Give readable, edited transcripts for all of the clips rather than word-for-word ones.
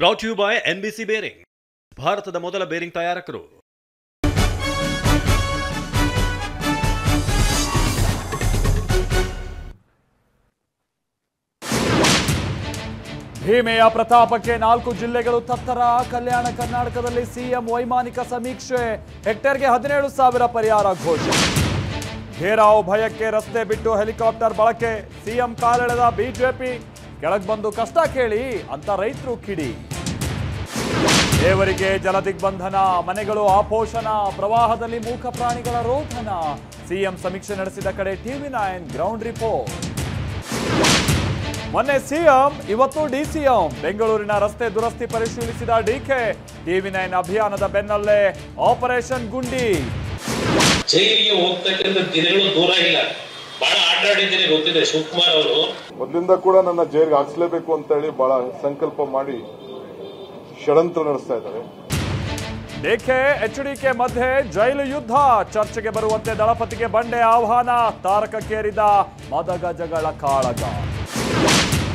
Brought you by NBC bearing, ಭಾರತದ ಮೊದಲ bearing ತಯಾರಕರು. ಭೀಮೆಯ ಪ್ರತಾಪಕ್ಕೆ 4 ಜಿಲ್ಲೆಗಳು ತತ್ತರ. ಕಲ್ಯಾಣ ಕರ್ನಾಟಕದಲ್ಲಿ ಸಿಎಂ ವೈಮಾನಿಕ ಸಮೀಕ್ಷೆ. ಹೆಕ್ಟೇರ್ಗೆ 17,000 ಪರಿಹಾರ ಘೋಷಣೆ. ಘೇರಾವ್ ಭಯಕ್ಕೆ ರಸ್ತೆ ಬಿಟ್ಟು ಹೆಲಿಕಾಪ್ಟರ್ ಬಳಕೆ. ಸಿಎಂ ಕಾಲೆಳೆದ ಬಿಜೆಪಿ. ಕೆಳಗ್ ಬಂದು ಕಷ್ಟ ಕೇಳಿ ಅಂತ ರೈತರು ಕಿಡಿ. ದೇವರಿಗೆ ಜಲದಿಗ್ಬಂಧನ, ಮನೆಗಳು ಆಪೋಷಣ. ಪ್ರವಾಹದಲ್ಲಿ ಮೂಕ ಪ್ರಾಣಿಗಳ ರೋಧನ. ಸಿಎಂ ಸಮೀಕ್ಷೆ ನಡೆಸಿದ ಕಡೆ TV9 ಗ್ರೌಂಡ್ ರಿಪೋರ್ಟ್. ಮೊನ್ನೆ ಸಿಎಂ, ಇವತ್ತು DCM. ಬೆಂಗಳೂರಿನ ರಸ್ತೆ ದುರಸ್ತಿ ಪರಿಶೀಲಿಸಿದ DK. TV9 ಅಭಿಯಾನದ ಬೆನ್ನಲ್ಲೇ ಆಪರೇಷನ್ ಗುಂಡಿ. ಜೈಲಿಗೆ ಹೋಗ್ತಕ್ಕಂಥ ದಿನಗಳು ದೂರ ಇಲ್ಲ. ಬಹಳ ಆಟ ಆಡಿದ್ದೀನಿ, ಗೊತ್ತಿದೆ ಶಿವಕುಮಾರ್ ಅವರು. ಮೊದಲಿಂದ ಕೂಡ ನನ್ನ ಜೈಲಿಗೆ ಹಾಕಿಸಲೇಬೇಕು ಅಂತ ಹೇಳಿ ಬಹಳ ಸಂಕಲ್ಪ ಮಾಡಿ ಷಡ್ಯಂತ್ರ ನಡೆಸ್ತಾ ಇದ್ದಾರೆ. DK HDK ಮಧ್ಯೆ ಜೈಲು ಯುದ್ಧ. ಚರ್ಚೆಗೆ ಬರುವಂತೆ ದಳಪತಿಗೆ ಬಂಡೆ ಆಹ್ವಾನ. ತಾರಕಕ್ಕೇರಿದ ಮದಗಜಗಳ ಕಾಳಗ.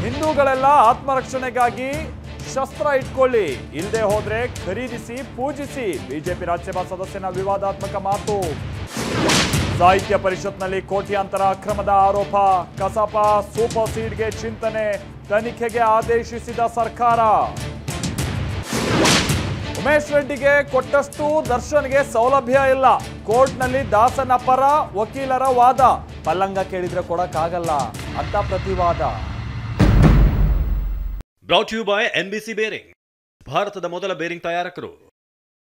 ಹಿಂದೂಗಳೆಲ್ಲ ಆತ್ಮರಕ್ಷಣೆಗಾಗಿ ಶಸ್ತ್ರ ಇಟ್ಕೊಳ್ಳಿ, ಇಲ್ಲದೆ ಹೋದ್ರೆ ಖರೀದಿಸಿ ಪೂಜಿಸಿ. ಬಿಜೆಪಿ ರಾಜ್ಯಸಭಾ ಸದಸ್ಯನ ವಿವಾದಾತ್ಮಕ ಮಾತು. ಸಾಹಿತ್ಯ ಪರಿಷತ್ನಲ್ಲಿ ಕೋಟ್ಯಾಂತರ ಅಕ್ರಮದ ಆರೋಪ. ಕಸಾಪ ಸೂಪರ್ ಸೀಡ್ಗೆ ಚಿಂತನೆ. ತನಿಖೆಗೆ ಆದೇಶಿಸಿದ ಸರ್ಕಾರ. ಉಮೇಶ್ ರೆಡ್ಡಿಗೆ ಕೊಟ್ಟಷ್ಟು ದರ್ಶನ್ಗೆ ಸೌಲಭ್ಯ ಇಲ್ಲ. ಕೋರ್ಟ್ನಲ್ಲಿ ದಾಸನ ಪರ ವಕೀಲರ ವಾದ. ಪಲ್ಲಂಗ ಕೇಳಿದ್ರೆ ಕೊಡಕ್ಕಾಗಲ್ಲ ಅಂತ ಪ್ರತಿವಾದ. Brought you by NBC bearing, ಭಾರತದ ಮೊದಲ ಬೇರಿಂಗ್ ತಯಾರಕರು.